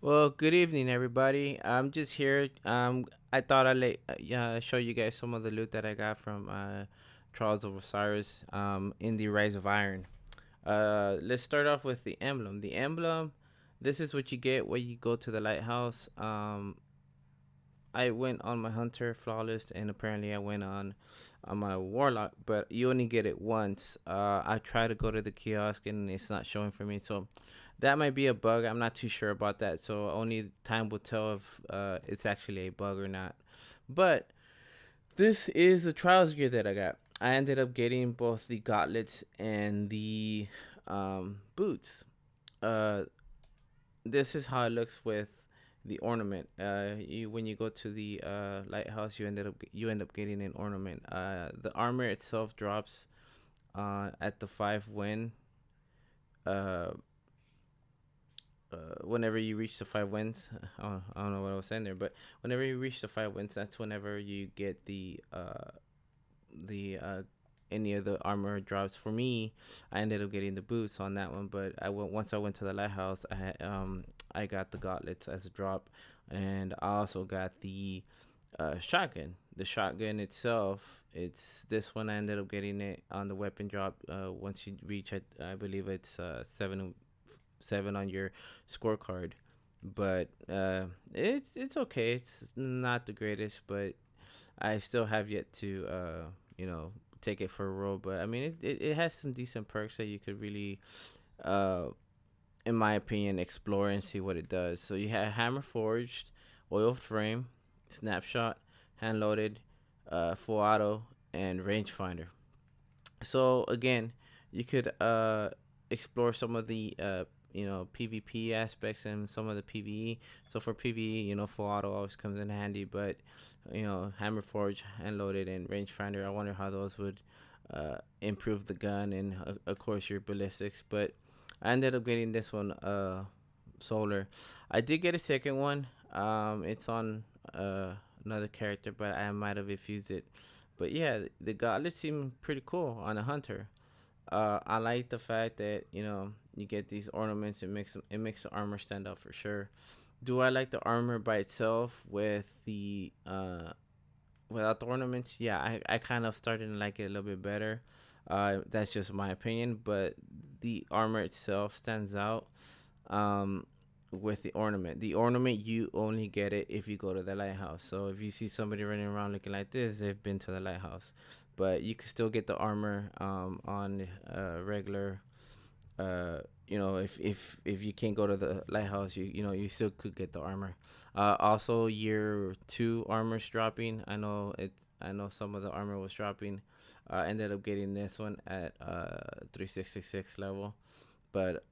Well, good evening, everybody. I'm just here. I thought I'd show you guys some of the loot that I got from Trials of Osiris in the Rise of Iron. Let's start off with the emblem. The emblem, this is what you get when you go to the lighthouse. I went on my hunter flawless, and apparently I went on my warlock, but you only get it once. I try to go to the kiosk and it's not showing for me, so that might be a bug. I'm not too sure about that, so only time will tell if it's actually a bug or not. But this is the trials gear that I got. I ended up getting both the gauntlets and the boots. Uh, this is how it looks with the ornament. When you go to the lighthouse, you end up getting an ornament. The armor itself drops at the 5 win. Uh, Whenever you reach the 5 wins, I don't know what I was saying there, but whenever you reach the 5 wins, that's whenever you get the any of the armor drops. For me, I ended up getting the boots on that one, but once I went to the lighthouse, I got the gauntlets as a drop, and I also got the shotgun. The shotgun itself, it's this one. I ended up getting it on the weapon drop. Once you reach, I believe it's 7 on your scorecard, but it's okay. It's not the greatest, but I still have yet to you know take it for a roll. But I mean, it has some decent perks that you could really uh in my opinion explore and see what it does. So you have hammer forged, oil frame, snapshot, hand loaded, full auto, and rangefinder. So again, you could explore some of the PvP aspects and some of the PvE. So for PvE, full auto always comes in handy, but hammer forge, hand loaded, and rangefinder, I wonder how those would improve the gun and of course your ballistics. But I ended up getting this one solar. I did get a second one. It's on another character, but I might have infused it. But yeah, the gauntlets seem pretty cool on a hunter. I like the fact that you get these ornaments. It makes the armor stand out for sure. Do I like the armor by itself with the without the ornaments? Yeah, I kind of started to like it a little bit better. That's just my opinion, but the armor itself stands out. Um, with the ornament. The ornament, you only get it if you go to the lighthouse. So if you see somebody running around looking like this, they've been to the lighthouse. But you can still get the armor on regular. If you can't go to the lighthouse, you still could get the armor. Also, year two armor's dropping. I know some of the armor was dropping. I ended up getting this one at 3666 level, but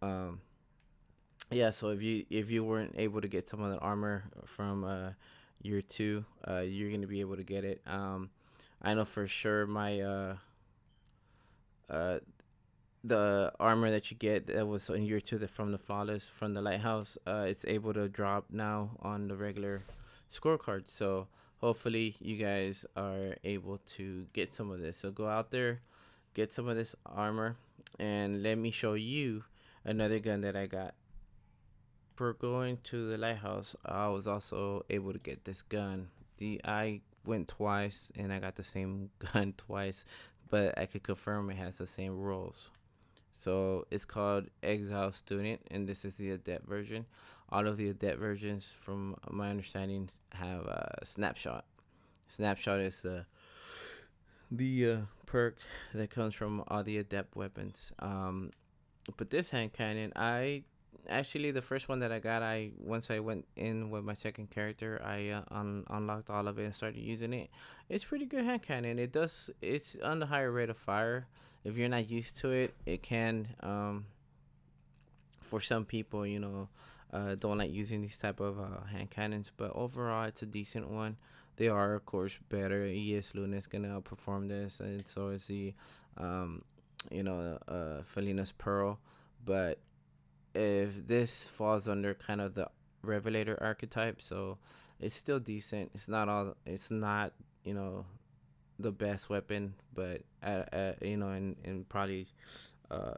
yeah, so if you weren't able to get some of the armor from year two, you're gonna be able to get it. I know for sure my uh the armor that you get that was in year two, from the flawless from the lighthouse, it's able to drop now on the regular scorecard. So hopefully you guys are able to get some of this. So go out there, get some of this armor, and let me show you another gun that I got. For going to the lighthouse, I was also able to get this gun. I went twice and I got the same gun twice, but I could confirm it has the same rules. So it's called Exile Student, and this is the adept version. All of the adept versions, from my understanding, have snapshot. Snapshot is the perk that comes from all the adept weapons. But this hand cannon, I actually, the first one that I got, I once I went in with my second character, I unlocked all of it and started using it. It's pretty good hand cannon. It's on the higher rate of fire. If you're not used to it, it can for some people, don't like using these type of hand cannons, but overall it's a decent one. They are of course better. ES Luna is gonna outperform this, and so is the um Felina's Pearl. But if this falls under kind of the Revelator archetype, so it's still decent. It's not the best weapon, but and probably uh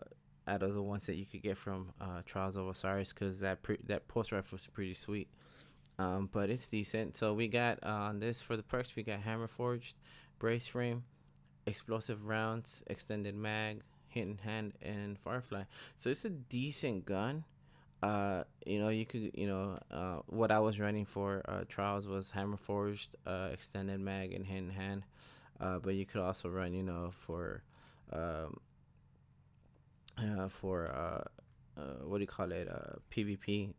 out of the ones that you could get from Trials of Osiris, because that pulse rifle was pretty sweet. But it's decent. So we got on this for the perks. We got hammer forged, brace frame, explosive rounds, extended mag, hidden hand, and firefly. So it's a decent gun. You could, what I was running for trials was hammer forged, extended mag, and hidden hand. But you could also run, um, for what do you call it, PvP.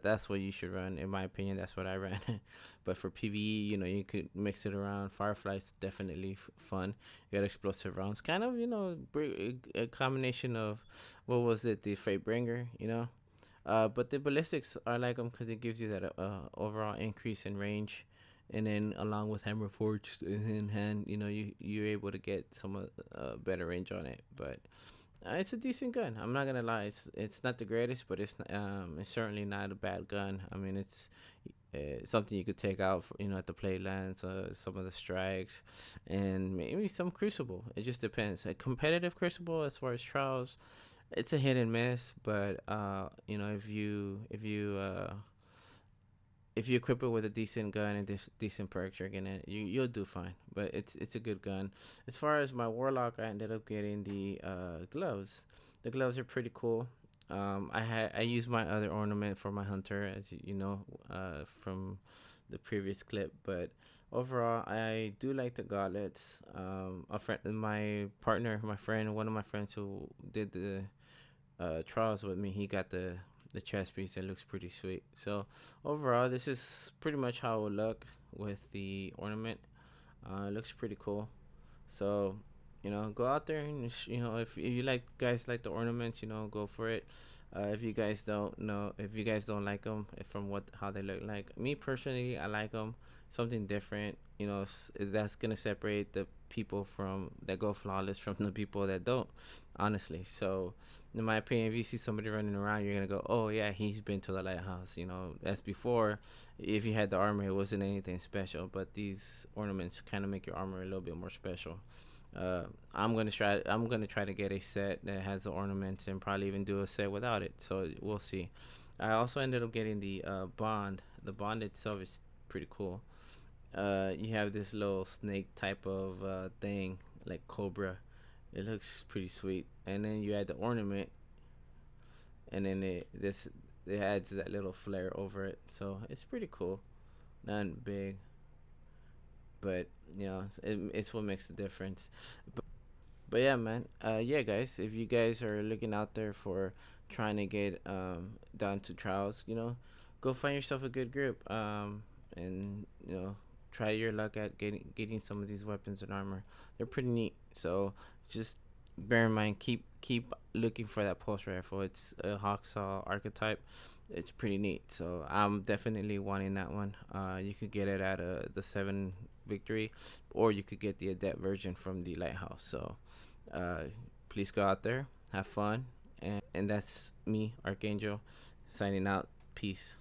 That's what you should run, in my opinion. That's what I ran. But for PvE, you could mix it around. Firefly's definitely fun. You got explosive rounds, kind of, a combination of, what was it, the Fate Bringer, but the ballistics, I like them because it gives you that overall increase in range. And then along with hammer forged in hand, you're able to get some better range on it. But it's a decent gun. I'm not gonna lie. It's not the greatest, but it's certainly not a bad gun. I mean, it's something you could take out for, at the playlands, some of the strikes, and maybe some crucible. It just depends. A competitive crucible, as far as trials, it's a hit and miss. But if you equip it with a decent gun and decent perks, you'll do fine. But it's a good gun. As far as my warlock, I ended up getting the gloves. The gloves are pretty cool. I used my other ornament for my hunter, as from the previous clip. But overall, I do like the gauntlets. My friend, one of my friends who did the trials with me, he got the chest piece. It looks pretty sweet. So overall, this is pretty much how it will look with the ornament. It looks pretty cool. So go out there and if you like the ornaments, go for it. If you guys don't know, if you guys don't like them, from how they look like, me personally, I like them. Something different, that's gonna separate the people from that go flawless from the people that don't, honestly. So in my opinion, if you see somebody running around, you're gonna go, oh yeah, he's been to the lighthouse. As before, if you had the armor, it wasn't anything special, but these ornaments kind of make your armor a little bit more special. I'm gonna try to get a set that has the ornaments, and probably even do a set without it. So we'll see. I also ended up getting the bond. The bond itself is pretty cool. You have this little snake type of thing, like cobra. It looks pretty sweet. And then you add the ornament, and then it adds that little flare over it. So it's pretty cool. Not big, but it's what makes the difference. But yeah, man. Yeah, guys. If you guys are looking out there for trying to get down to trials, go find yourself a good group. And try your luck at getting some of these weapons and armor. They're pretty neat. So just bear in mind, keep looking for that pulse rifle. It's a Hawksaw archetype. It's pretty neat. So I'm definitely wanting that one. You could get it at the 7 victory, or you could get the adept version from the Lighthouse. So please go out there, have fun, and that's me, Archangel, signing out. Peace.